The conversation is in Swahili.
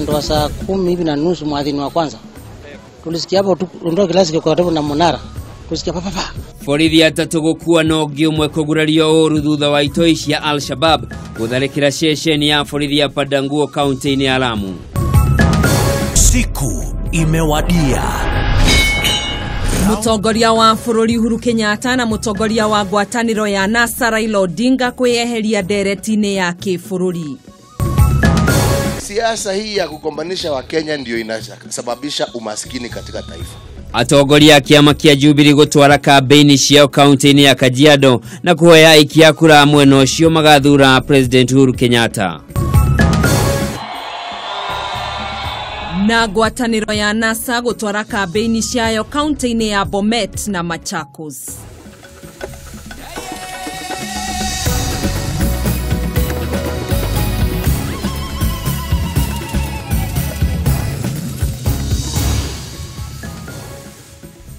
mwendo wa saa 10:30 mwadhini wa kwanza. Tulisikia hapo ndio kilasi kwa karibu na Monara. Tulisikia papa. Borithi atatu gukua na ũngĩ ũmwe kũgurario ũru thutha wa itoi cia Al-Shabab gũtharĩkĩra ceceni ya borithi ya Padanguo kaunti-inĩ ya Lamu. Siku imewadia. Mutongoria wa bũrũri Uhuru Kenyatta na mutongoria wa ngwatanĩro ya NASA Raila Odinga kwĩyeheria ndereti-inĩ ya kĩbũrũri. Siasa hii ya kukombanisha wa Kenya ndio inasababisha umaskini katika taifa. Atongoria kiama kia Jubilee gutwara kampeni ciao kaunti-inĩ ya Kajiado na kuhoya ikia kura mwena ũcio magathura President Uhuru Kenyatta. Na ngwatanĩro ya NASA gutwara kampeni ciao kaunti-inĩ ya Bomet na Machakos.